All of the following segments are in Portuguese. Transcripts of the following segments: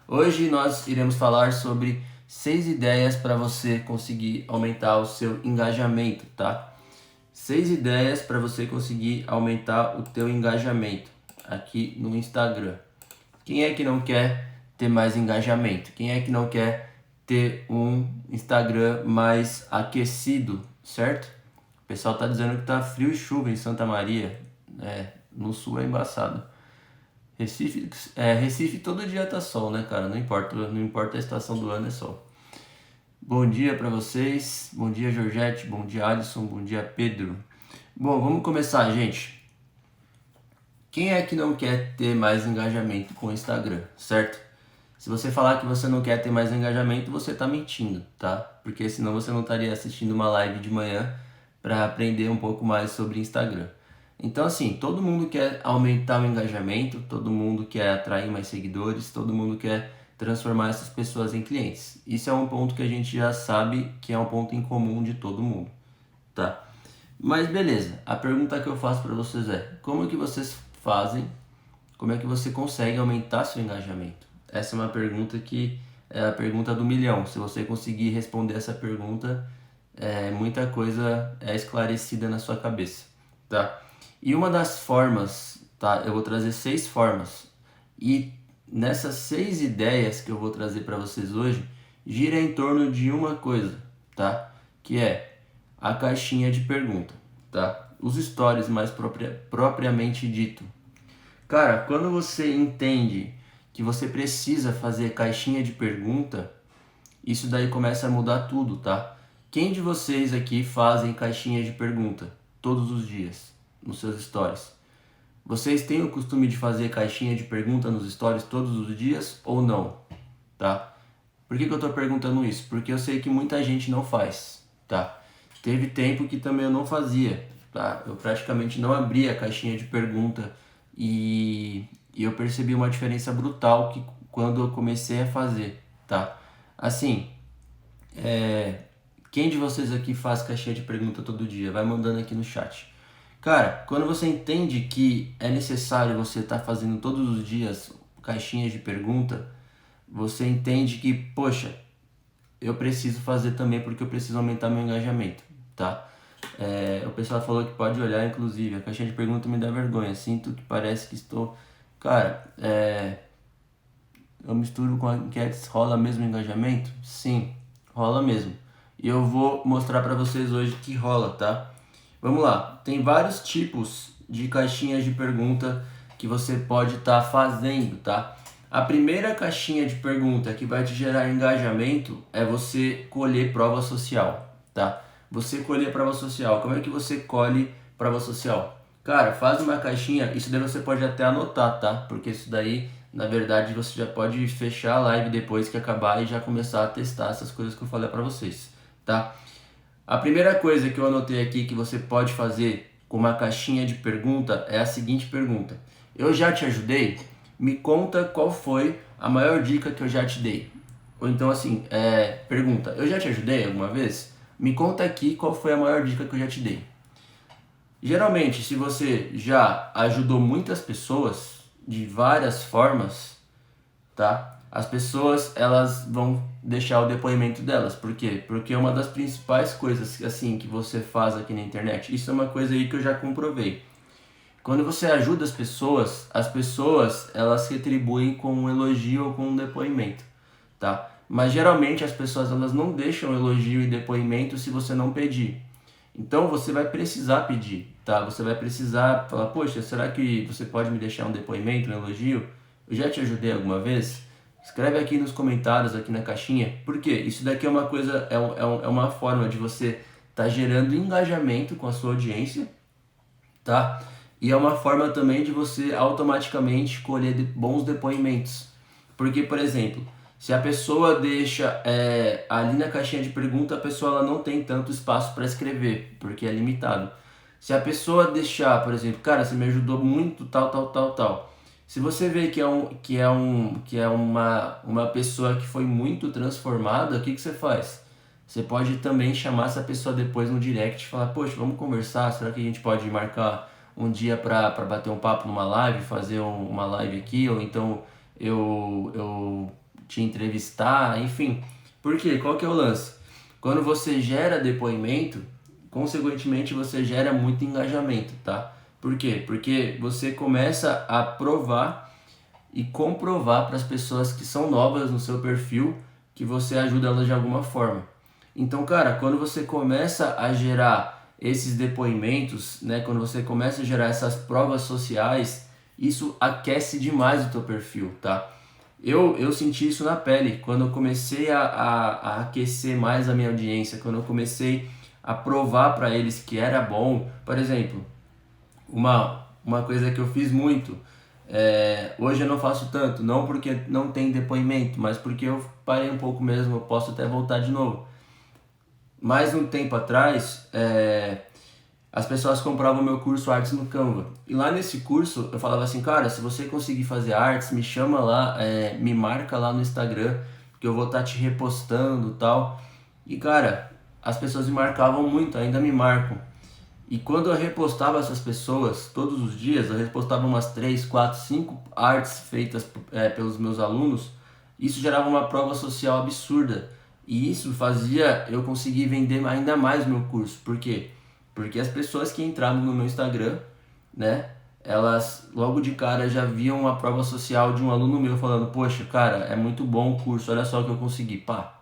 Hoje nós iremos falar sobre 6 ideias para você conseguir aumentar o seu engajamento, tá? 6 ideias para você conseguir aumentar o teu engajamento aqui no Instagram. Quem é que não quer ter mais engajamento? Quem é que não quer ter um Instagram mais aquecido, certo? O pessoal tá dizendo que tá frio e chuva em Santa Maria, no sul é embaçado. Recife todo dia tá sol, né, cara? Não importa a estação do ano, é sol. Bom dia para vocês. Bom dia, Georgette. Bom dia, Alisson. Bom dia, Pedro. Bom, vamos começar, gente. Quem é que não quer ter mais engajamento com o Instagram, certo? Se você falar que você não quer ter mais engajamento, você tá mentindo, tá? Porque senão você não estaria assistindo uma live de manhã para aprender um pouco mais sobre Instagram. Então, assim, todo mundo quer aumentar o engajamento, todo mundo quer atrair mais seguidores, todo mundo quer transformar essas pessoas em clientes. Isso é um ponto que a gente já sabe que é um ponto em comum de todo mundo, tá? Mas beleza, a pergunta que eu faço para vocês é: como que vocês fazem, como é que você consegue aumentar seu engajamento? Essa é uma pergunta que é a pergunta do milhão. Se você conseguir responder essa pergunta, muita coisa é esclarecida na sua cabeça, tá? E uma das formas, tá? Eu vou trazer 6 formas. E nessas 6 ideias que eu vou trazer para vocês hoje, gira em torno de uma coisa, tá? Que é a caixinha de pergunta, tá? Os stories mais propriamente dito. Cara, quando você entende que você precisa fazer caixinha de pergunta, isso daí começa a mudar tudo, tá? Quem de vocês aqui fazem caixinha de pergunta todos os dias nos seus stories? Vocês têm o costume de fazer caixinha de pergunta nos stories todos os dias ou não, tá? Por que eu tô perguntando isso? Porque eu sei que muita gente não faz, tá? Teve tempo que também eu não fazia, tá? Eu praticamente não abria a caixinha de pergunta e eu percebi uma diferença brutal que quando eu comecei a fazer, tá? Assim, quem de vocês aqui faz caixinha de pergunta todo dia? Vai mandando aqui no chat. Cara, quando você entende que é necessário você estar fazendo todos os dias caixinhas de pergunta, você entende que, poxa, eu preciso fazer também porque eu preciso aumentar meu engajamento, tá? O pessoal falou que pode olhar, inclusive, a caixinha de pergunta me dá vergonha. Sinto que parece que estou... Cara, eu misturo com enquetes, rola mesmo engajamento? Sim, rola mesmo. E eu vou mostrar para vocês hoje que rola, tá? Vamos lá, tem vários tipos de caixinhas de pergunta que você pode estar fazendo, tá? A primeira caixinha de pergunta que vai te gerar engajamento é você colher prova social, tá? Você colher prova social. Como é que você colhe prova social? Cara, faz uma caixinha, isso daí você pode até anotar, tá? Porque isso daí, na verdade, você já pode fechar a live depois que acabar e já começar a testar essas coisas que eu falei pra vocês, tá? A primeira coisa que eu anotei aqui que você pode fazer com uma caixinha de pergunta é a seguinte pergunta: eu já te ajudei? Me conta qual foi a maior dica que eu já te dei. Ou então assim, pergunta: eu já te ajudei alguma vez? Me conta aqui qual foi a maior dica que eu já te dei. Geralmente, se você já ajudou muitas pessoas de várias formas, tá? As pessoas, elas vão deixar o depoimento delas. Por quê? Porque uma das principais coisas assim que você faz aqui na internet, isso é uma coisa aí que eu já comprovei. Quando você ajuda as pessoas, elas retribuem com um elogio ou com um depoimento, tá? Mas geralmente as pessoas, elas não deixam elogio e depoimento se você não pedir. Então você vai precisar pedir, tá? Você vai precisar falar: poxa, será que você pode me deixar um depoimento, um elogio? Eu já te ajudei alguma vez? Escreve aqui nos comentários, aqui na caixinha. Por quê? Isso daqui é uma coisa, é uma forma de você estar gerando engajamento com a sua audiência, tá? E é uma forma também de você automaticamente colher bons depoimentos. Porque, por exemplo, se a pessoa deixa ali na caixinha de pergunta, a pessoa ela não tem tanto espaço para escrever, porque é limitado. Se a pessoa deixar, por exemplo, cara, você me ajudou muito, tal, tal, tal, tal. Se você vê que é uma pessoa que foi muito transformada, o que você faz? Você pode também chamar essa pessoa depois no direct e falar: poxa, vamos conversar, será que a gente pode marcar um dia para bater um papo numa live, fazer uma live aqui, ou então eu te entrevistar, enfim. Por quê? Qual que é o lance? Quando você gera depoimento, consequentemente você gera muito engajamento, tá? Por quê? Porque você começa a provar e comprovar para as pessoas que são novas no seu perfil que você ajuda elas de alguma forma. Então, cara, quando você começa a gerar esses depoimentos, né, quando você começa a gerar essas provas sociais, isso aquece demais o teu perfil, tá? Eu senti isso na pele, quando eu comecei a aquecer mais a minha audiência, quando eu comecei a provar para eles que era bom. Por exemplo, uma coisa que eu fiz muito, hoje eu não faço tanto, não porque não tem depoimento, mas porque eu parei um pouco mesmo, eu posso até voltar de novo. Mais um tempo atrás, as pessoas compravam meu curso Artes no Canva. E lá nesse curso eu falava assim, cara, se você conseguir fazer artes, me chama lá, me marca lá no Instagram, que eu vou estar te repostando e tal. E cara, as pessoas me marcavam muito, ainda me marcam. E quando eu repostava essas pessoas, todos os dias, eu repostava umas 3, 4, 5 artes feitas pelos meus alunos, isso gerava uma prova social absurda. E isso fazia eu conseguir vender ainda mais meu curso. Por quê? Porque as pessoas que entravam no meu Instagram, né, elas logo de cara já viam uma prova social de um aluno meu falando, poxa, cara, é muito bom o curso, olha só o que eu consegui, pá.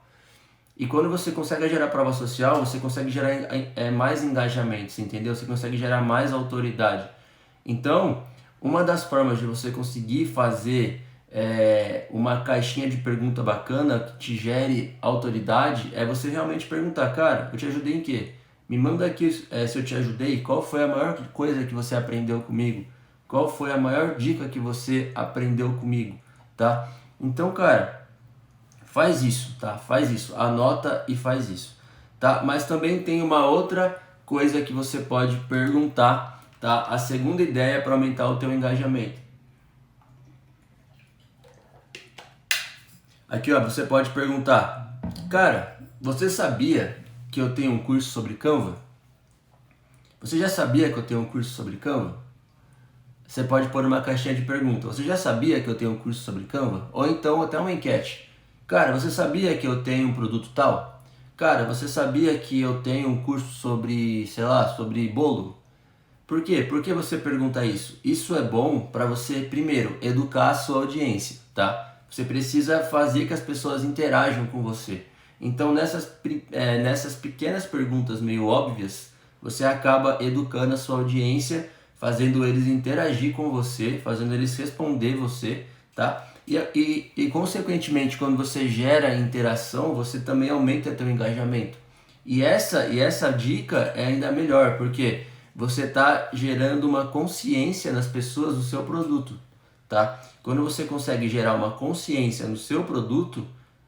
E quando você consegue gerar prova social, você consegue gerar mais engajamento, entendeu? Você consegue gerar mais autoridade. Então, uma das formas de você conseguir fazer uma caixinha de pergunta bacana que te gere autoridade é você realmente perguntar, cara, eu te ajudei em quê? Me manda aqui se eu te ajudei, qual foi a maior coisa que você aprendeu comigo? Qual foi a maior dica que você aprendeu comigo, tá? Então, cara, faz isso, tá? Faz isso, anota e faz isso, tá? Mas também tem uma outra coisa que você pode perguntar, tá? A segunda ideia para aumentar o teu engajamento. Aqui, ó, você pode perguntar, cara, você sabia que eu tenho um curso sobre Canva? Você já sabia que eu tenho um curso sobre Canva? Você pode pôr uma caixinha de pergunta. Você já sabia que eu tenho um curso sobre Canva? Ou então até uma enquete. Cara, você sabia que eu tenho um produto tal? Cara, você sabia que eu tenho um curso sobre, sei lá, sobre bolo? Por quê? Por que você pergunta isso? Isso é bom para você, primeiro, educar a sua audiência, tá? Você precisa fazer que as pessoas interajam com você. Então, nessas pequenas perguntas meio óbvias, você acaba educando a sua audiência, fazendo eles interagir com você, fazendo eles responder você, tá? E consequentemente, quando você gera interação, você também aumenta seu engajamento. E essa dica é ainda melhor, porque você está gerando uma consciência nas pessoas do seu produto, tá? Quando você consegue gerar uma consciência no seu produto,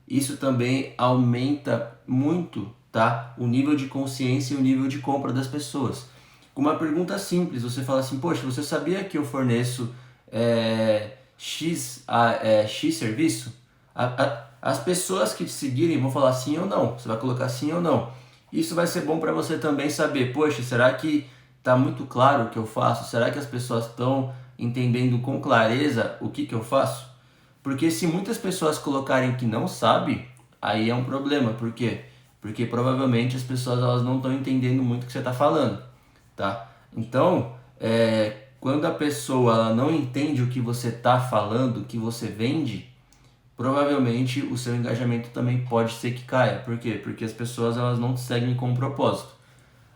isso também aumenta muito, tá? O nível de consciência e o nível de compra das pessoas. Com uma pergunta simples, você fala assim, poxa, você sabia que eu forneço X serviço? As pessoas que te seguirem vão falar sim ou não, você vai colocar sim ou não. Isso vai ser bom para você também saber, poxa, será que está muito claro o que eu faço? Será que as pessoas estão entendendo com clareza o que eu faço? Porque se muitas pessoas colocarem que não sabe, aí é um problema. Por quê? Porque provavelmente as pessoas elas não estão entendendo muito o que você está falando, tá? Então, quando a pessoa ela não entende o que você está falando, o que você vende, provavelmente o seu engajamento também pode ser que caia. Por quê? Porque as pessoas elas não te seguem com um propósito.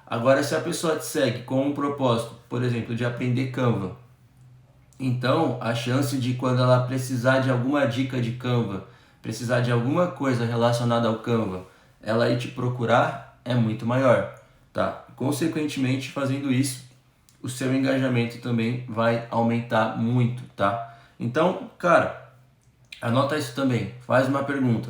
Agora, se a pessoa te segue com um propósito, por exemplo, de aprender Canva, então a chance de quando ela precisar de alguma dica de Canva, precisar de alguma coisa relacionada ao Canva, ela ir te procurar é muito maior, tá? Consequentemente, fazendo isso, o seu engajamento também vai aumentar muito, tá? Então, cara, anota isso também, faz uma pergunta.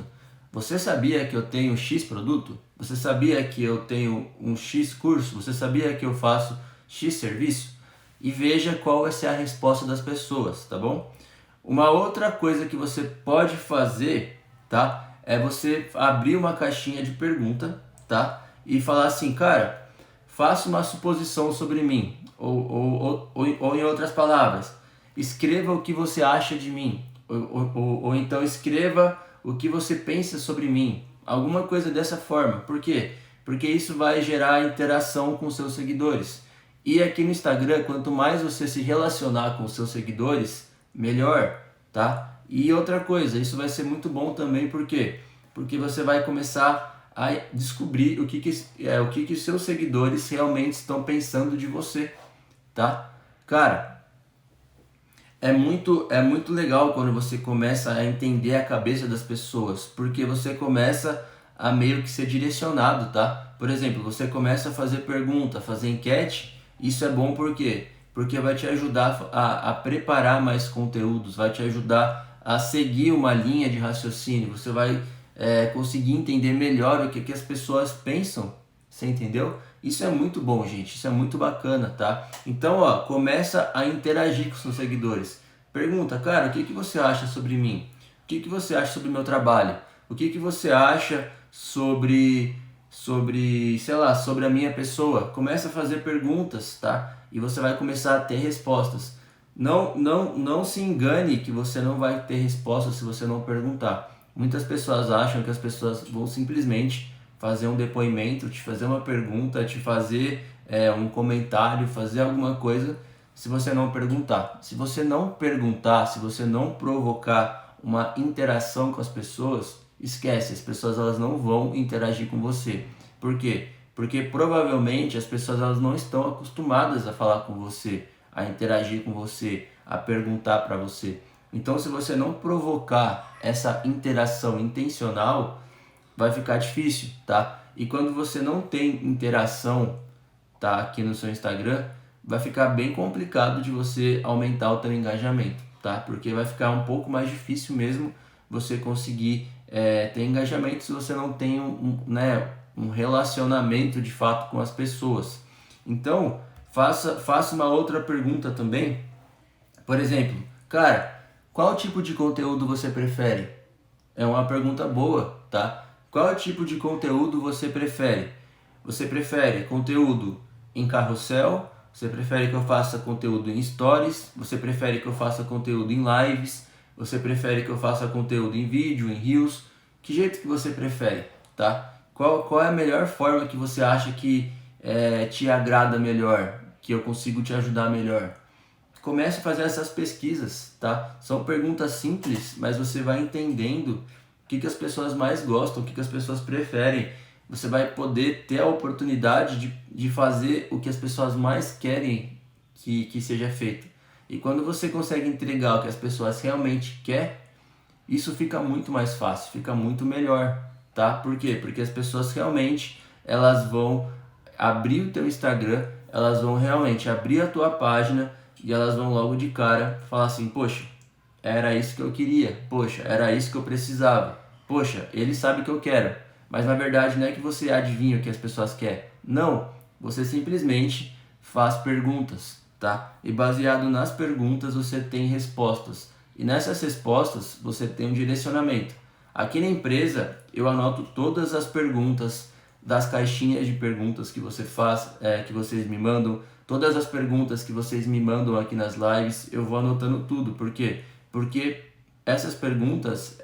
Você sabia que eu tenho X produto? Você sabia que eu tenho um X curso? Você sabia que eu faço X serviço? E veja qual vai ser a resposta das pessoas, tá bom? Uma outra coisa que você pode fazer, tá? É você abrir uma caixinha de pergunta, tá? E falar assim, cara, faça uma suposição sobre mim. Ou em outras palavras, escreva o que você acha de mim. Ou então escreva o que você pensa sobre mim, alguma coisa dessa forma. Por quê? Porque isso vai gerar interação com seus seguidores. E aqui no Instagram, quanto mais você se relacionar com os seus seguidores, melhor, tá? E outra coisa, isso vai ser muito bom também, por quê? Porque você vai começar a descobrir o que seus seguidores realmente estão pensando de você, tá? Cara, é muito legal quando você começa a entender a cabeça das pessoas, porque você começa a meio que ser direcionado, tá? Por exemplo, você começa a fazer pergunta, fazer enquete, isso é bom por quê? Porque vai te ajudar a preparar mais conteúdos, vai te ajudar a seguir uma linha de raciocínio, você vai conseguir entender melhor o que as pessoas pensam, você entendeu? Isso é muito bom, gente, isso é muito bacana, tá? Então, ó, começa a interagir com seus seguidores. Pergunta, cara, o que você acha sobre mim? O que você acha sobre o meu trabalho? O que você acha sei lá, sobre a minha pessoa? Começa a fazer perguntas, tá? E você vai começar a ter respostas. Não se engane que você não vai ter resposta se você não perguntar. Muitas pessoas acham que as pessoas vão simplesmente fazer um depoimento, te fazer uma pergunta, te fazer um comentário, fazer alguma coisa se você não perguntar. Se você não perguntar, se você não provocar uma interação com as pessoas, esquece, as pessoas elas não vão interagir com você. Por quê? Porque provavelmente as pessoas elas não estão acostumadas a falar com você, a interagir com você, a perguntar para você. Então, se você não provocar essa interação intencional, vai ficar difícil, tá? E quando você não tem interação, tá, aqui no seu Instagram, vai ficar bem complicado de você aumentar o teu engajamento, tá? Porque vai ficar um pouco mais difícil mesmo você conseguir ter engajamento se você não tem um relacionamento de fato com as pessoas. Então, faça uma outra pergunta também. Por exemplo, cara, qual tipo de conteúdo você prefere? É uma pergunta boa, tá? Qual tipo de conteúdo você prefere? Você prefere conteúdo em carrossel? Você prefere que eu faça conteúdo em stories? Você prefere que eu faça conteúdo em lives? Você prefere que eu faça conteúdo em vídeo, em reels? Que jeito que você prefere, tá? Qual é a melhor forma que você acha que te agrada melhor? Que eu consigo te ajudar melhor? Comece a fazer essas pesquisas, tá? São perguntas simples, mas você vai entendendo o que as pessoas mais gostam, o que as pessoas preferem. Você vai poder ter a oportunidade de fazer o que as pessoas mais querem que seja feito. E quando você consegue entregar o que as pessoas realmente querem, isso fica muito mais fácil, fica muito melhor, tá? Por quê? Porque as pessoas realmente elas vão abrir o teu Instagram, elas vão realmente abrir a tua página e elas vão logo de cara falar assim, poxa, era isso que eu queria, poxa, era isso que eu precisava, poxa, ele sabe o que eu quero. Mas na verdade não é que você adivinha o que as pessoas querem, não, você simplesmente faz perguntas, tá? E baseado nas perguntas você tem respostas. E nessas respostas você tem um direcionamento. Aqui na empresa eu anoto todas as perguntas das caixinhas de perguntas que você faz, que vocês me mandam, todas as perguntas que vocês me mandam aqui nas lives, eu vou anotando tudo. Por quê? Porque essas perguntas,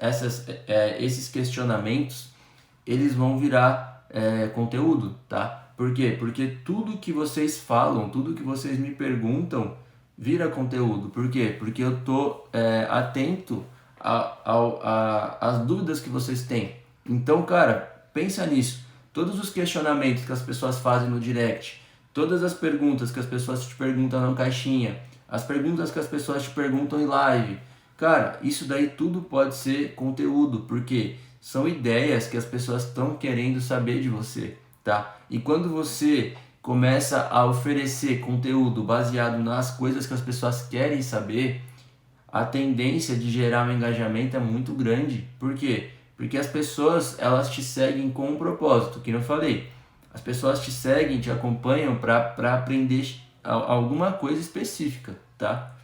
esses questionamentos, eles vão virar conteúdo, tá? Por quê? Porque tudo que vocês falam, tudo que vocês me perguntam, vira conteúdo. Por quê? Porque eu tô atento às dúvidas que vocês têm. Então, cara, pensa nisso. Todos os questionamentos que as pessoas fazem no direct, todas as perguntas que as pessoas te perguntam na caixinha, as perguntas que as pessoas te perguntam em live, cara, isso daí tudo pode ser conteúdo, porque são ideias que as pessoas estão querendo saber de você, tá? E quando você começa a oferecer conteúdo baseado nas coisas que as pessoas querem saber, a tendência de gerar um engajamento é muito grande. Por quê? Porque as pessoas elas te seguem com um propósito, que eu falei. As pessoas te seguem, te acompanham para aprender alguma coisa específica, tá?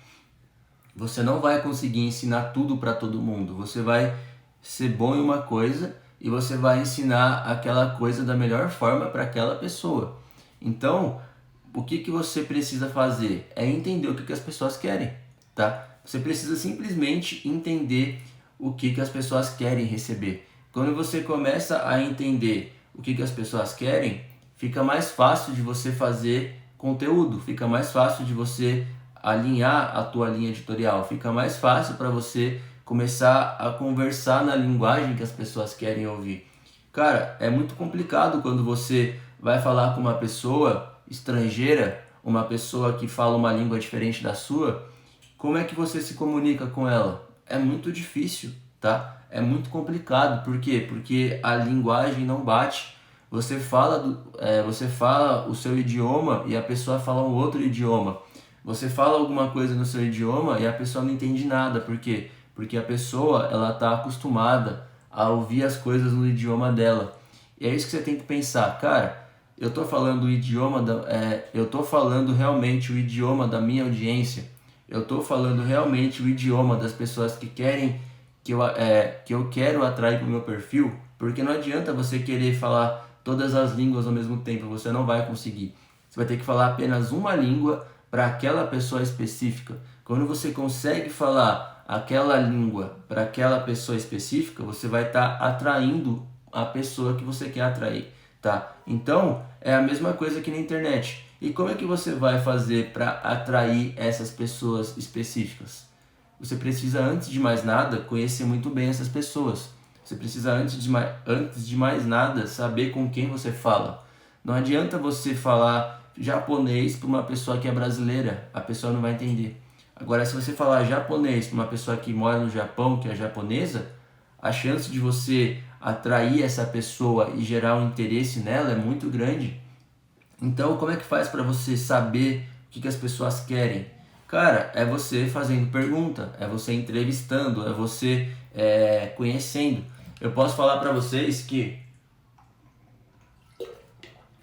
Você não vai conseguir ensinar tudo para todo mundo. Você vai ser bom em uma coisa e você vai ensinar aquela coisa da melhor forma para aquela pessoa. Então, o que você precisa fazer é entender o que as pessoas querem, tá? Você precisa simplesmente entender o que as pessoas querem receber. Quando você começa a entender o que as pessoas querem, fica mais fácil de você fazer conteúdo, fica mais fácil de você alinhar a tua linha editorial, fica mais fácil para você começar a conversar na linguagem que as pessoas querem ouvir. Cara, é muito complicado quando você vai falar com uma pessoa estrangeira, uma pessoa que fala uma língua diferente da sua. Como é que você se comunica com ela? É muito difícil, tá? É muito complicado. Por quê? Porque a linguagem não bate. Você fala o seu idioma e a pessoa fala um outro idioma. Você fala alguma coisa no seu idioma e a pessoa não entende nada. Por quê? Porque a pessoa ela está acostumada a ouvir as coisas no idioma dela. E é isso que você tem que pensar, cara. Eu tô falando o idioma eu tô falando realmente o idioma da minha audiência. Eu tô falando realmente o idioma das pessoas que querem que eu quero atrair para o meu perfil, porque não adianta você querer falar todas as línguas ao mesmo tempo, você não vai conseguir. Você vai ter que falar apenas uma língua para aquela pessoa específica. Quando você consegue falar aquela língua para aquela pessoa específica, você vai estar atraindo a pessoa que você quer atrair, tá? Então, é a mesma coisa que na internet. E como é que você vai fazer para atrair essas pessoas específicas? Você precisa, antes de mais nada, conhecer muito bem essas pessoas. Você precisa, antes de mais nada, saber com quem você fala. Não adianta você falar japonês para uma pessoa que é brasileira, a pessoa não vai entender. Agora, se você falar japonês para uma pessoa que mora no Japão, que é japonesa, a chance de você atrair essa pessoa e gerar um interesse nela é muito grande. Então, como é que faz para você saber o que as pessoas querem? Cara, é você fazendo pergunta, é você entrevistando, é você conhecendo. Eu posso falar para vocês que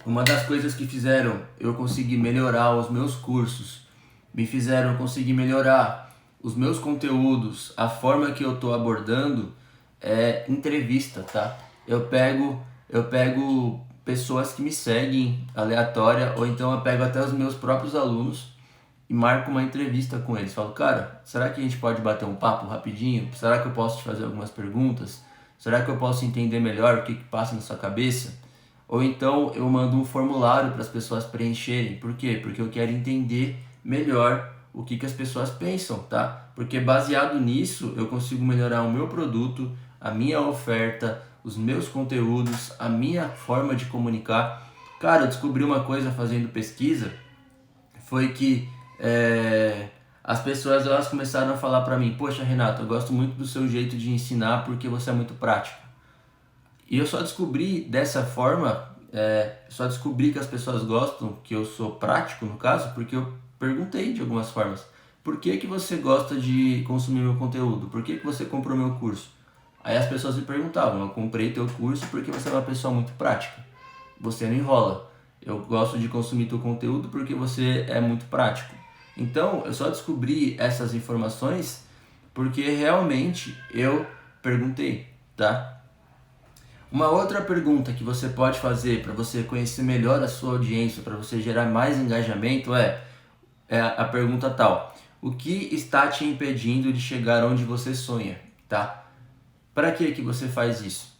uma das coisas que fizeram eu conseguir melhorar os meus cursos, me fizeram conseguir melhorar os meus conteúdos, a forma que eu estou abordando é entrevista, tá? Eu pego pessoas que me seguem aleatória, ou então eu pego até os meus próprios alunos e marco uma entrevista com eles. Falo, cara, será que a gente pode bater um papo rapidinho? Será que eu posso te fazer algumas perguntas? Será que eu posso entender melhor o que passa na sua cabeça? Ou então eu mando um formulário para as pessoas preencherem. Por quê? Porque eu quero entender melhor o que as pessoas pensam, tá? Porque baseado nisso eu consigo melhorar o meu produto, a minha oferta, os meus conteúdos, a minha forma de comunicar. Cara, eu descobri uma coisa fazendo pesquisa, foi que as pessoas elas começaram a falar para mim, poxa Renato, eu gosto muito do seu jeito de ensinar porque você é muito prático. E eu só descobri dessa forma, só descobri que as pessoas gostam, que eu sou prático no caso, porque eu perguntei de algumas formas. Por que você gosta de consumir meu conteúdo? Por que você comprou meu curso? Aí as pessoas me perguntavam, eu comprei teu curso porque você é uma pessoa muito prática. Você não enrola. Eu gosto de consumir teu conteúdo porque você é muito prático. Então, eu só descobri essas informações porque realmente eu perguntei, tá? Uma outra pergunta que você pode fazer para você conhecer melhor a sua audiência, para você gerar mais engajamento é a pergunta tal: o que está te impedindo de chegar onde você sonha, tá? Para que você faz isso?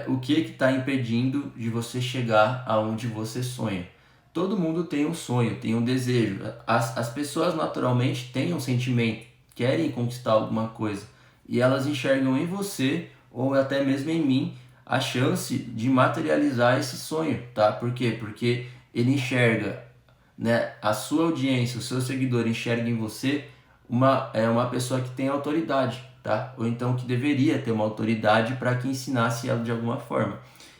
O que está impedindo de você chegar aonde você sonha? Todo mundo tem um sonho, tem um desejo. As pessoas naturalmente têm um sentimento, querem conquistar alguma coisa. E elas enxergam em você, ou até mesmo em mim, a chance de materializar esse sonho, tá? Por quê? Porque ele enxerga, né, a sua audiência, o seu seguidor enxerga em você uma pessoa que tem autoridade, tá? Ou então que deveria ter uma autoridade para que ensinasse ela de alguma forma.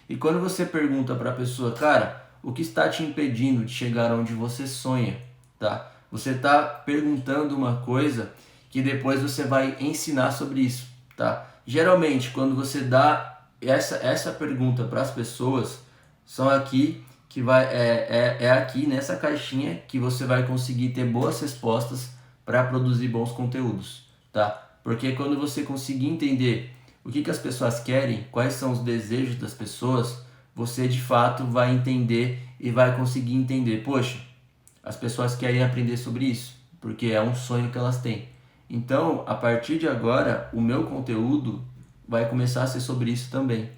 E quando você pergunta para a pessoa, cara, o que está te impedindo de chegar onde você sonha, tá? Você está perguntando uma coisa que depois você vai ensinar sobre isso, tá? Geralmente, quando você dá essa pergunta para as pessoas, são aqui que é aqui nessa caixinha que você vai conseguir ter boas respostas para produzir bons conteúdos, tá? Porque quando você conseguir entender o que as pessoas querem, quais são os desejos das pessoas, você de fato vai entender e vai conseguir entender, poxa, as pessoas querem aprender sobre isso, porque é um sonho que elas têm. Então, a partir de agora, o meu conteúdo vai começar a ser sobre isso também,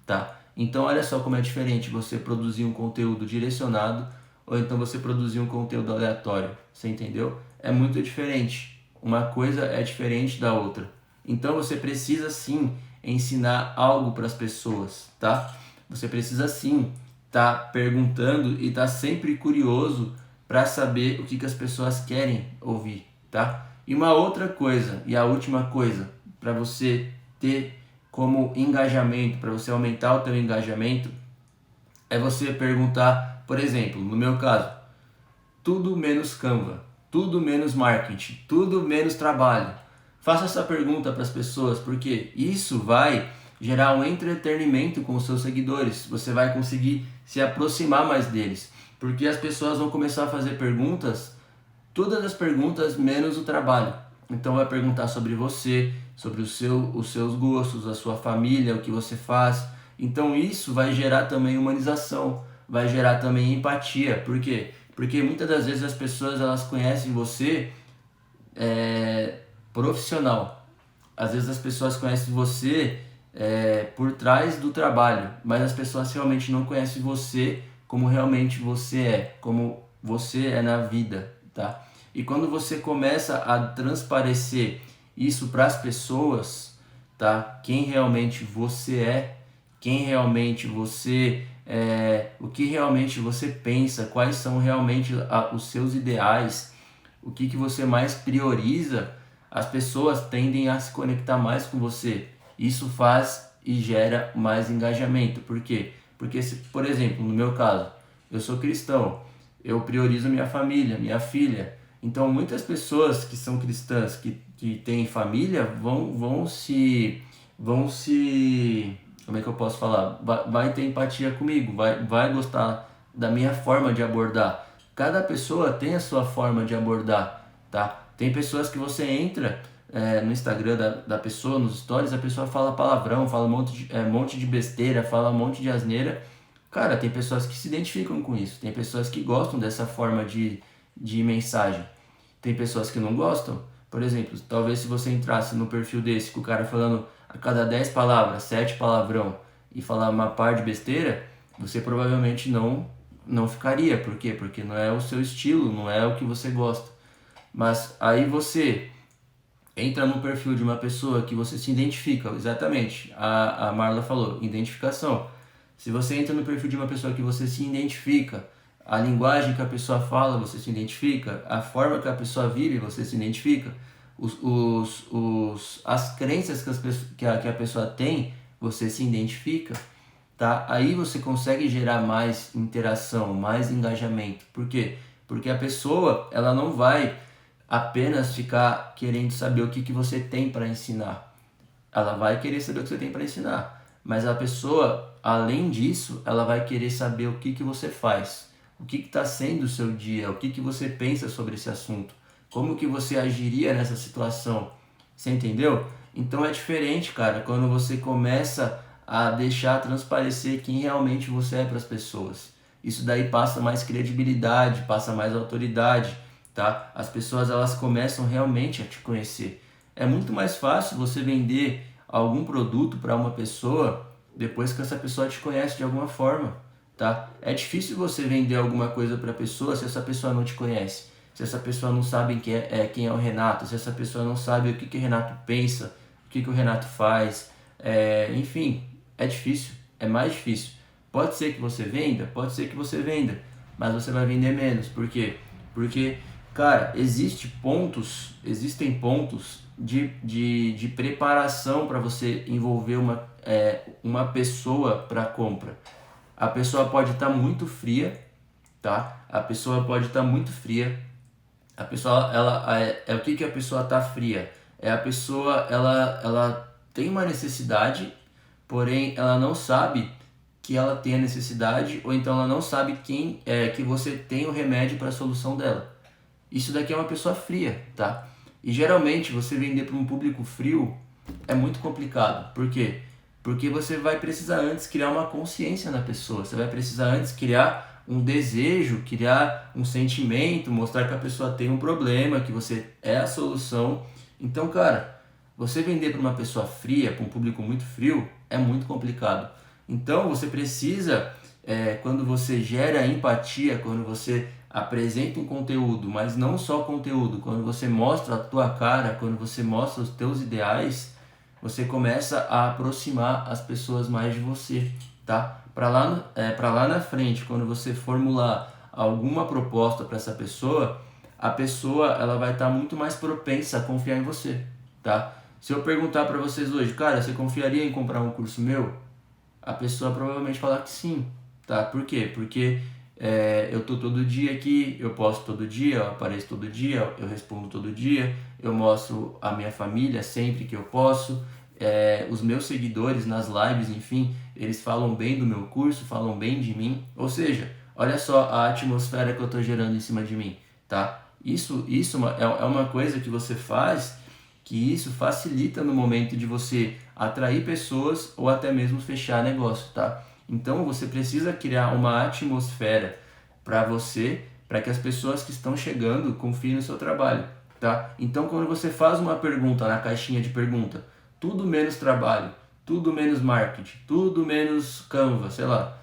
tá? Então, olha só como é diferente você produzir um conteúdo direcionado ou então você produzir um conteúdo aleatório, você entendeu? É muito diferente. Uma coisa é diferente da outra. Então, você precisa sim ensinar algo para as pessoas, tá? Você precisa sim estar perguntando e estar sempre curioso para saber o que as pessoas querem ouvir, tá? E uma outra coisa, e a última coisa, para você ter como engajamento, para você aumentar o teu engajamento, é você perguntar, por exemplo, no meu caso, tudo menos Canva, tudo menos marketing, tudo menos trabalho. Faça essa pergunta para as pessoas, porque isso vai gerar um entretenimento com os seus seguidores. Você vai conseguir se aproximar mais deles, porque as pessoas vão começar a fazer perguntas, todas as perguntas menos o trabalho. Então vai perguntar sobre você, sobre os seus gostos, a sua família, o que você faz. Então isso vai gerar também humanização, vai gerar também empatia. Por quê? Porque muitas das vezes as pessoas elas conhecem você profissional. Às vezes as pessoas conhecem você por trás do trabalho, mas as pessoas realmente não conhecem você como realmente você é, como você é na vida, tá? E quando você começa a transparecer isso para as pessoas, tá? Quem realmente você é, quem realmente você é, o que realmente você pensa, quais são realmente os seus ideais, o que você mais prioriza, as pessoas tendem a se conectar mais com você. Isso faz e gera mais engajamento. Por quê? Porque, por exemplo, no meu caso, eu sou cristão, eu priorizo minha família, minha filha. Então, muitas pessoas que são cristãs, que têm família, vão se... Como é que eu posso falar? Vai ter empatia comigo, vai gostar da minha forma de abordar. Cada pessoa tem a sua forma de abordar, tá? Tem pessoas que você entra no Instagram da pessoa, nos stories, a pessoa fala palavrão, fala monte de besteira, fala um monte de asneira. Cara, tem pessoas que se identificam com isso, tem pessoas que gostam dessa forma de mensagem. Tem pessoas que não gostam. Por exemplo, talvez se você entrasse no perfil desse, com o cara falando a cada 10 palavras, 7 palavrão e falar uma par de besteira, você provavelmente não ficaria. Por quê? Porque não é o seu estilo, não é o que você gosta. Mas aí você entra no perfil de uma pessoa que você se identifica, exatamente, a Marla falou, identificação. Se você entra no perfil de uma pessoa que você se identifica, a linguagem que a pessoa fala, você se identifica, a forma que a pessoa vive, você se identifica, as crenças que a pessoa tem, você se identifica, tá? Aí você consegue gerar mais interação, mais engajamento. Por quê? Porque a pessoa, ela não vai apenas ficar querendo saber o que você tem para ensinar. Ela vai querer saber o que você tem para ensinar. Mas a pessoa, além disso, ela vai querer saber o que você faz. O que está sendo o seu dia, o que você pensa sobre esse assunto. Como que você agiria nessa situação. Você entendeu? Então é diferente, cara, quando você começa a deixar transparecer quem realmente você é para as pessoas. Isso daí passa mais credibilidade, passa mais autoridade, tá? As pessoas elas começam realmente a te conhecer. É muito mais fácil você vender algum produto para uma pessoa depois que essa pessoa te conhece de alguma forma, tá? É difícil você vender alguma coisa para a pessoa se essa pessoa não te conhece, se essa pessoa não sabe quem é o Renato, se essa pessoa não sabe o que o Renato pensa, o que o Renato faz, enfim, é difícil, é mais difícil. Pode ser que você venda, mas você vai vender menos. Por quê? Porque, cara, existem pontos de preparação para você envolver uma pessoa para compra. A pessoa pode estar muito fria, tá? A pessoa pode estar muito fria. A pessoa, o que a pessoa está fria? A pessoa, ela tem uma necessidade, porém ela não sabe que ela tem a necessidade, ou então ela não sabe que você tem o remédio para a solução dela. Isso daqui é uma pessoa fria, tá? E geralmente você vender para um público frio é muito complicado. Por quê? Porque você vai precisar antes criar uma consciência na pessoa. Você vai precisar antes criar um desejo, criar um sentimento, mostrar que a pessoa tem um problema, que você é a solução. Então, cara, você vender para uma pessoa fria, para um público muito frio, é muito complicado. Então, você precisa, quando você gera empatia, quando você apresenta um conteúdo, mas não só conteúdo, quando você mostra a tua cara, quando você mostra os teus ideais, você começa a aproximar as pessoas mais de você, tá? Para lá na frente, quando você formular alguma proposta para essa pessoa, a pessoa ela vai estar muito mais propensa a confiar em você, tá? Se eu perguntar para vocês hoje, cara, você confiaria em comprar um curso meu? A pessoa provavelmente falar que sim, tá? Por quê? Porque eu tô todo dia aqui, eu posto todo dia, eu apareço todo dia, eu respondo todo dia, eu mostro a minha família sempre que eu posso, os meus seguidores nas lives, enfim, eles falam bem do meu curso, falam bem de mim, ou seja, olha só a atmosfera que eu tô gerando em cima de mim, tá? Isso é uma coisa que você faz que isso facilita no momento de você atrair pessoas ou até mesmo fechar negócio, tá? Então você precisa criar uma atmosfera para você, para que as pessoas que estão chegando confiem no seu trabalho, tá? Então quando você faz uma pergunta na caixinha de pergunta, tudo menos trabalho, tudo menos marketing, tudo menos Canva, sei lá,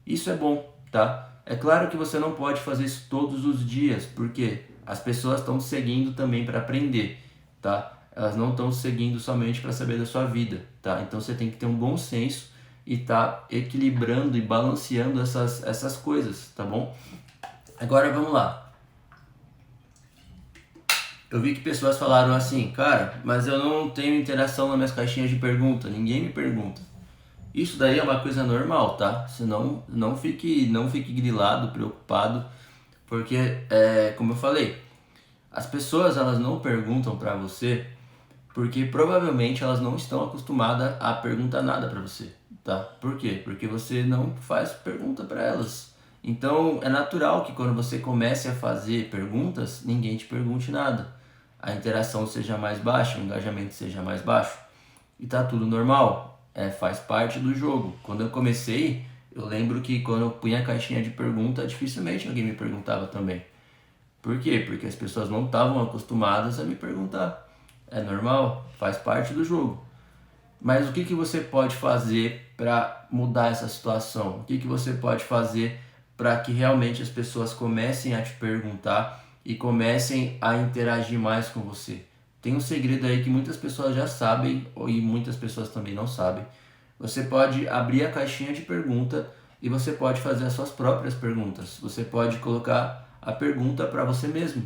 isso é bom, tá? É claro que você não pode fazer isso todos os dias, porque as pessoas estão te seguindo também para aprender, tá? Elas não estão seguindo somente para saber da sua vida, tá? Então você tem que ter um bom senso e tá equilibrando e balanceando essas coisas, tá bom? Agora vamos lá. Eu vi que pessoas falaram assim, cara, mas eu não tenho interação nas minhas caixinhas de pergunta, ninguém me pergunta. Isso daí é uma coisa normal, tá? Senão não fique grilado, preocupado, porque como eu falei, as pessoas elas não perguntam para você porque provavelmente elas não estão acostumadas a perguntar nada para você, tá? Por quê? Porque você não faz pergunta para elas. Então é natural que quando você comece a fazer perguntas, ninguém te pergunte nada. A interação seja mais baixa, o engajamento seja mais baixo. E tá tudo normal, faz parte do jogo. Quando eu comecei, eu lembro que quando eu punha a caixinha de pergunta, dificilmente alguém me perguntava também. Por quê? Porque as pessoas não estavam acostumadas a me perguntar. É normal, faz parte do jogo. Mas o que você pode fazer para mudar essa situação? O que você pode fazer para que realmente as pessoas comecem a te perguntar e comecem a interagir mais com você? Tem um segredo aí que muitas pessoas já sabem e muitas pessoas também não sabem. Você pode abrir a caixinha de pergunta e você pode fazer as suas próprias perguntas. Você pode colocar a pergunta para você mesmo,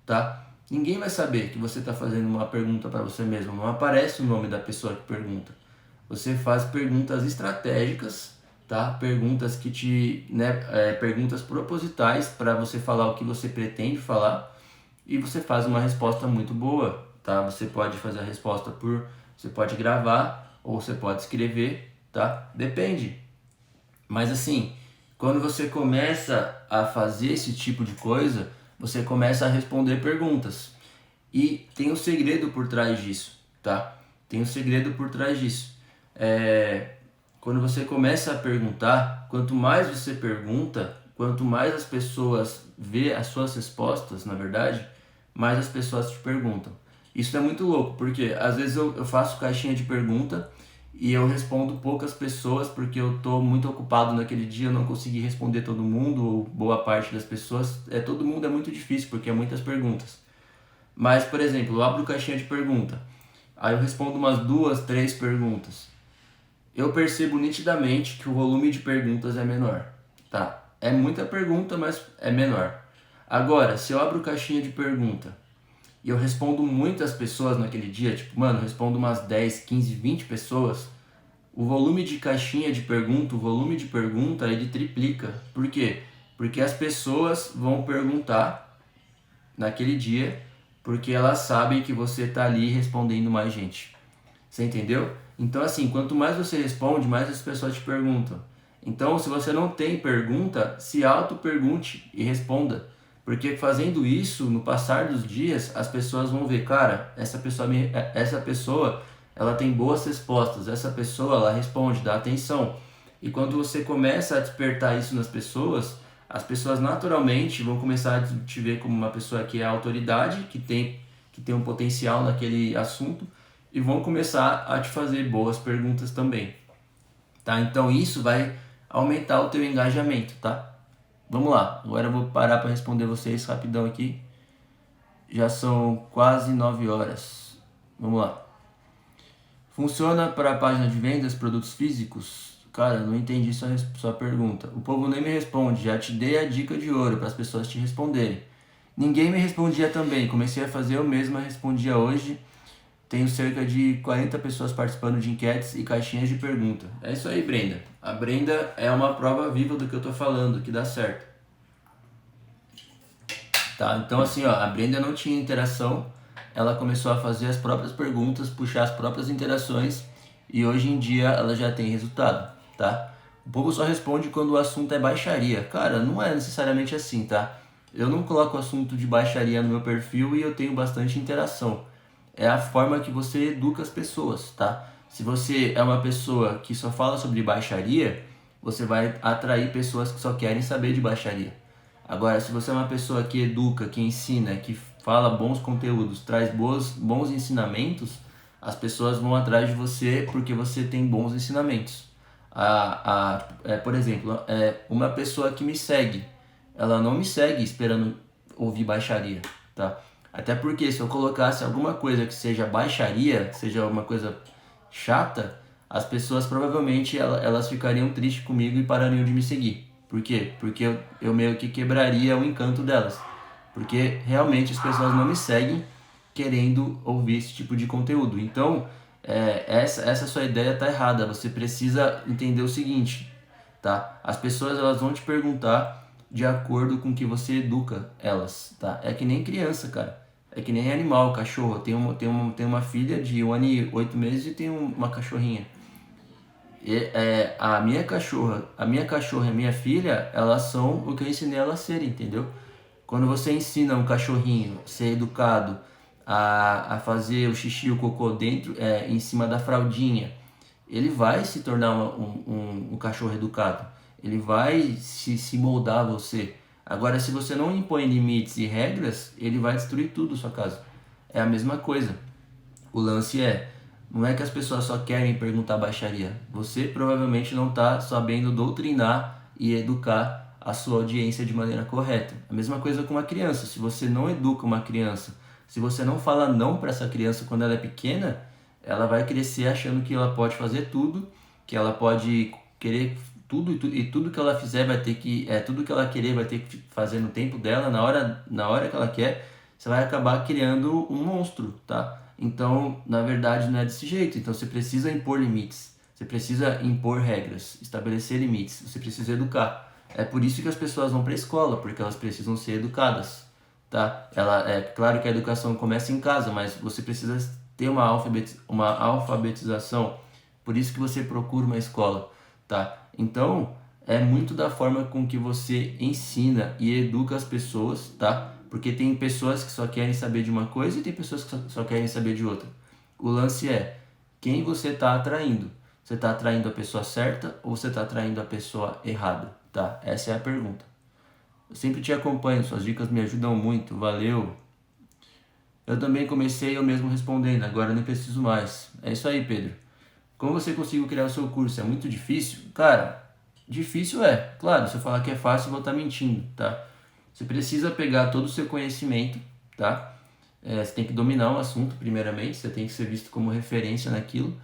tá? Ninguém vai saber que você está fazendo uma pergunta para você mesmo. Não aparece o nome da pessoa que pergunta. Você faz perguntas estratégicas, tá? Perguntas que perguntas propositais para você falar o que você pretende falar e você faz uma resposta muito boa, tá? Você pode fazer a resposta você pode gravar ou você pode escrever, tá? Depende. Mas assim, quando você começa a fazer esse tipo de coisa, você começa a responder perguntas. E tem um segredo por trás disso, tá? Tem um segredo por trás disso. Quando você começa a perguntar, quanto mais você pergunta, quanto mais as pessoas vê as suas respostas, na verdade, mais as pessoas te perguntam. Isso é muito louco, porque às vezes eu faço caixinha de pergunta e eu respondo poucas pessoas porque eu tô muito ocupado naquele dia, eu não consegui responder todo mundo ou boa parte das pessoas. Todo mundo é muito difícil porque é muitas perguntas. Mas, por exemplo, eu abro caixinha de pergunta, aí eu respondo umas 2, 3 perguntas. Eu percebo nitidamente que o volume de perguntas é menor, tá? É muita pergunta, mas é menor. Agora, se eu abro caixinha de pergunta e eu respondo muitas pessoas naquele dia, tipo, mano, eu respondo umas 10, 15, 20 pessoas, o volume de caixinha de pergunta, o volume de pergunta, ele triplica. Por quê? Porque as pessoas vão perguntar naquele dia, porque elas sabem que você tá ali respondendo mais gente. Você entendeu? Então, assim, quanto mais você responde, mais as pessoas te perguntam. Então, se você não tem pergunta, se auto-pergunte e responda. Porque fazendo isso, no passar dos dias, as pessoas vão ver, cara, essa pessoa ela tem boas respostas, essa pessoa ela responde, dá atenção. E quando você começa a despertar isso nas pessoas, as pessoas naturalmente vão começar a te ver como uma pessoa que é autoridade, que que tem um potencial naquele assunto e vão começar a te fazer boas perguntas também, tá? Então isso vai aumentar o teu engajamento, tá? Vamos lá, agora eu vou parar para responder vocês rapidão aqui. Já são quase 9 horas. Vamos lá. Funciona para a página de vendas, produtos físicos? Cara, não entendi sua pergunta. O povo nem me responde. Já te dei a dica de ouro para as pessoas te responderem. Ninguém me respondia também. Comecei a fazer eu mesma, respondia hoje. Tenho cerca de 40 pessoas participando de enquetes e caixinhas de pergunta. É isso aí, Brenda. A Brenda é uma prova viva do que eu tô falando, que dá certo. Tá? Então assim, ó, a Brenda não tinha interação, ela começou a fazer as próprias perguntas, puxar as próprias interações e hoje em dia ela já tem resultado, tá? O povo só responde quando o assunto é baixaria. Cara, não é necessariamente assim, tá? Eu não coloco o assunto de baixaria no meu perfil e eu tenho bastante interação. É a forma que você educa as pessoas, tá? Se você é uma pessoa que só fala sobre baixaria, você vai atrair pessoas que só querem saber de baixaria. Agora, se você é uma pessoa que educa, que ensina, que fala bons conteúdos, traz bons ensinamentos, as pessoas vão atrás de você porque você tem bons ensinamentos. Por exemplo, uma pessoa que me segue, ela não me segue esperando ouvir baixaria, tá? Até porque se eu colocasse alguma coisa que seja baixaria, que seja uma coisa chata, as pessoas provavelmente elas ficariam tristes comigo e parariam de me seguir. Por quê? Porque eu meio que quebraria o encanto delas. Porque realmente as pessoas não me seguem querendo ouvir esse tipo de conteúdo. Então, essa sua ideia tá errada. Você precisa entender o seguinte, tá? As pessoas elas vão te perguntar de acordo com que você educa elas, tá? É que nem criança, cara. É que nem animal, cachorro. Eu tenho uma filha de 1 ano e 8 meses e tenho uma cachorrinha. A minha cachorra e a minha filha, elas são o que eu ensinei elas a serem, entendeu? Quando você ensina um cachorrinho a ser educado, a fazer o xixi e o cocô dentro, em cima da fraldinha, ele vai se tornar um cachorro educado. Ele vai se moldar a você. Agora, se você não impõe limites e regras, ele vai destruir tudo sua casa. É a mesma coisa. O lance não é que as pessoas só querem perguntar baixaria. Você provavelmente não está sabendo doutrinar e educar a sua audiência de maneira correta. A mesma coisa com uma criança. Se você não educa uma criança, se você não fala não para essa criança quando ela é pequena, ela vai crescer achando que ela pode fazer tudo, que ela pode querer tudo e tudo que ela fizer vai ter que tudo que ela querer vai ter que fazer no tempo dela, na hora que ela quer. Você vai acabar criando um monstro, tá? Então, na verdade, não é desse jeito. Então, você precisa impor limites. Você precisa impor regras, estabelecer limites. Você precisa educar. É por isso que as pessoas vão para a escola, porque elas precisam ser educadas, tá? É claro que a educação começa em casa, mas você precisa ter uma alfabetização. Por isso que você procura uma escola, tá? Então, é muito da forma com que você ensina e educa as pessoas, tá? Porque tem pessoas que só querem saber de uma coisa e tem pessoas que só querem saber de outra. O lance é quem você está atraindo. Você está atraindo a pessoa certa ou você está atraindo a pessoa errada? Tá? Essa é a pergunta. Eu sempre te acompanho, suas dicas me ajudam muito. Valeu! Eu também comecei eu mesmo respondendo, agora nem preciso mais. É isso aí, Pedro. Como você conseguiu criar o seu curso? É muito difícil? Cara, difícil é. Claro, se eu falar que é fácil, eu vou estar mentindo, tá? Você precisa pegar todo o seu conhecimento, tá? Você tem que dominar o assunto primeiramente, você tem que ser visto como referência naquilo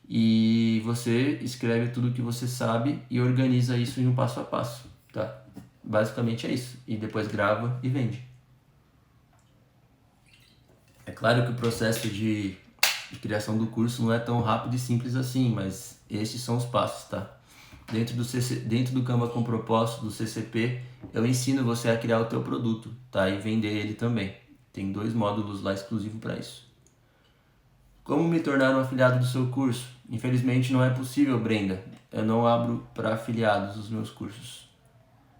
e você escreve tudo o que você sabe e organiza isso em um passo a passo, tá? Basicamente é isso. E depois grava e vende. É claro que o processo de criação do curso não é tão rápido e simples assim, mas esses são os passos, tá? Dentro do Canva com Propósito, do CCP, eu ensino você a criar o teu produto, tá? E vender ele também. Tem 2 módulos lá exclusivos para isso. Como me tornar um afiliado do seu curso? Infelizmente não é possível, Brenda. Eu não abro para afiliados os meus cursos.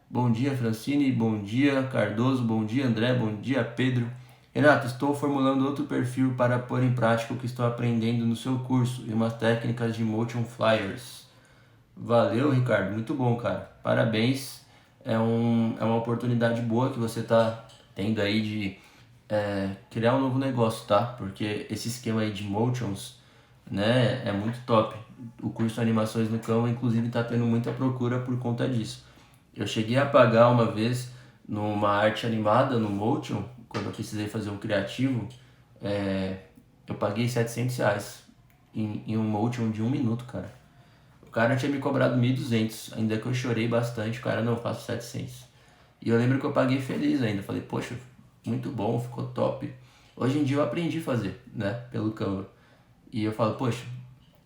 Bom dia, Francine. Bom dia, Cardoso. Bom dia, André. Bom dia, Pedro. Renato, estou formulando outro perfil para pôr em prática o que estou aprendendo no seu curso e umas técnicas de motion flyers. Valeu, Ricardo. Muito bom, cara. Parabéns. É uma oportunidade boa que você está tendo aí de criar um novo negócio, tá? Porque esse esquema aí de motions, né, é muito top. O curso Animações no Canva, inclusive, tá tendo muita procura por conta disso. Eu cheguei a pagar uma vez numa arte animada, no Motion, quando eu precisei fazer um criativo, eu paguei R$ 700 em um Motion de 1 minuto, cara. O cara tinha me cobrado 1.200, ainda que eu chorei bastante, o cara, não, eu faço 700. E eu lembro que eu paguei feliz ainda, falei, poxa, muito bom, ficou top. Hoje em dia eu aprendi a fazer, né, pelo Canva. E eu falo, poxa,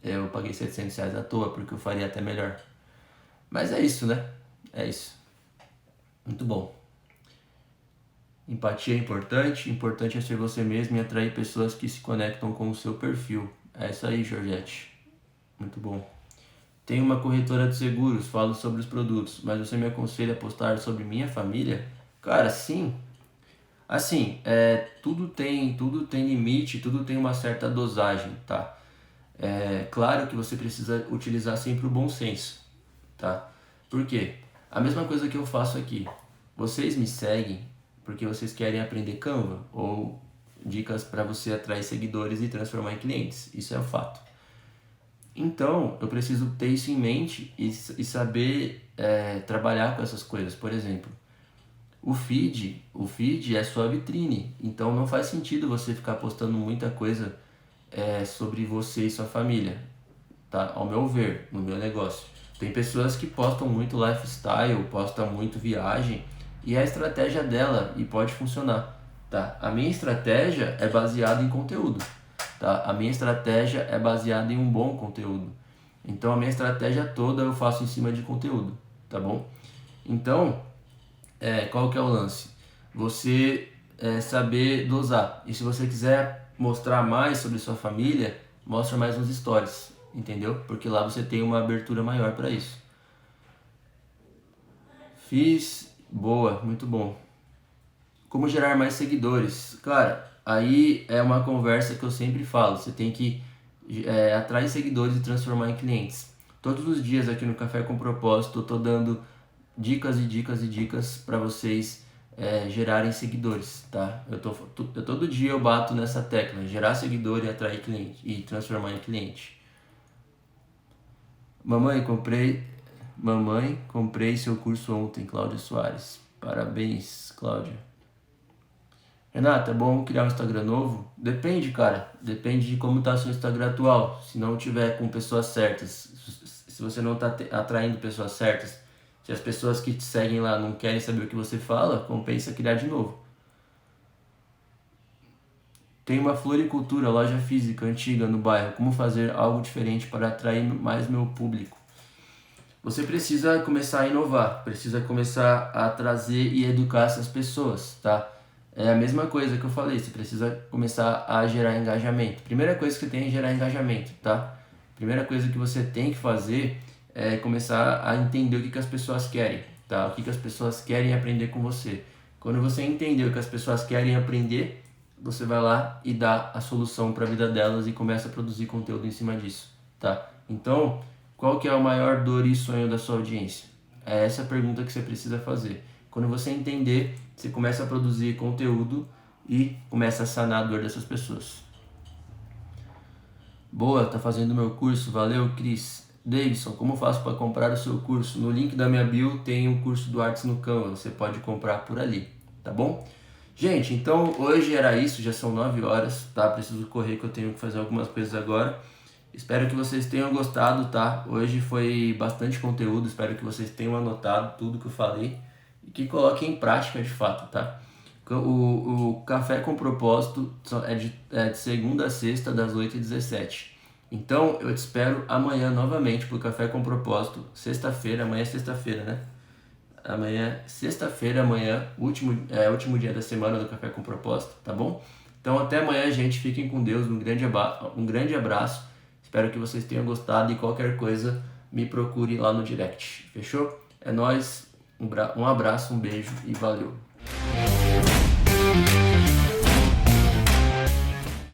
eu paguei R$ 700 à toa, porque eu faria até melhor. Mas é isso, né? É isso. Muito bom. Empatia é importante, importante é ser você mesmo e atrair pessoas que se conectam com o seu perfil. É isso aí, Georgette. Muito bom. Tenho uma corretora de seguros, falo sobre os produtos, mas você me aconselha a postar sobre minha família? Cara, sim. Assim, tudo tem limite, tudo tem uma certa dosagem, tá? É claro que você precisa utilizar sempre o bom senso, tá? Por quê? A mesma coisa que eu faço aqui. Vocês me seguem porque vocês querem aprender Canva ou dicas para você atrair seguidores e transformar em clientes. Isso é o fato. Então, eu preciso ter isso em mente e saber trabalhar com essas coisas. Por exemplo, o feed é sua vitrine. Então, não faz sentido você ficar postando muita coisa sobre você e sua família, tá? Ao meu ver, no meu negócio. Tem pessoas que postam muito lifestyle, postam muito viagem, e é a estratégia dela e pode funcionar, tá? A minha estratégia é baseada em conteúdo, tá? A minha estratégia é baseada em um bom conteúdo. Então a minha estratégia toda eu faço em cima de conteúdo, tá bom? Então, qual que é o lance? Você saber dosar. E se você quiser mostrar mais sobre sua família, mostra mais nos stories, entendeu? Porque lá você tem uma abertura maior para isso. Fiz, boa, muito bom. Como gerar mais seguidores? Cara, aí é uma conversa que eu sempre falo. Você tem que atrair seguidores e transformar em clientes. Todos os dias aqui no Café com Propósito eu tô dando dicas e dicas e dicas para vocês gerarem seguidores, tá? Todo dia eu bato nessa tecla, gerar seguidor e atrair cliente e transformar em cliente. Mamãe, comprei seu curso ontem, Cláudia Soares. Parabéns, Cláudia. Renata, é bom criar um Instagram novo? Depende, cara. Depende de como tá seu Instagram atual. Se não tiver com pessoas certas, se você não tá atraindo pessoas certas, se as pessoas que te seguem lá não querem saber o que você fala, compensa criar de novo. Tem uma floricultura, loja física antiga no bairro. Como fazer algo diferente para atrair mais meu público? Você precisa começar a inovar, precisa começar a trazer e educar essas pessoas, tá? É a mesma coisa que eu falei, você precisa começar a gerar engajamento. Primeira coisa que você tem é gerar engajamento, tá? Primeira coisa que você tem que fazer é começar a entender o que as pessoas querem, tá? O que as pessoas querem aprender com você. Quando você entender o que as pessoas querem aprender, você vai lá e dá a solução para a vida delas e começa a produzir conteúdo em cima disso, tá? Então, qual que é o maior dor e sonho da sua audiência? É essa a pergunta que você precisa fazer. Quando você entender, você começa a produzir conteúdo e começa a sanar a dor dessas pessoas. Boa, tá fazendo meu curso, valeu, Cris. Davidson, como faço para comprar o seu curso? No link da minha bio tem um curso do Artes no Canva, você pode comprar por ali, tá bom? Gente, então hoje era isso, já são 9 horas, tá? Preciso correr que eu tenho que fazer algumas coisas agora. Espero que vocês tenham gostado, tá? Hoje foi bastante conteúdo, espero que vocês tenham anotado tudo que eu falei e que coloquem em prática de fato, tá? O Café com Propósito é de segunda a sexta, das 8h17. Então, eu te espero amanhã novamente pro Café com Propósito, sexta-feira, amanhã é sexta-feira, né? Amanhã, sexta-feira, último dia da semana do Café com Propósito, tá bom? Então, até amanhã, gente. Fiquem com Deus, um grande abraço. Espero que vocês tenham gostado e qualquer coisa, me procure lá no direct. Fechou? É nóis, um abraço, um beijo e valeu!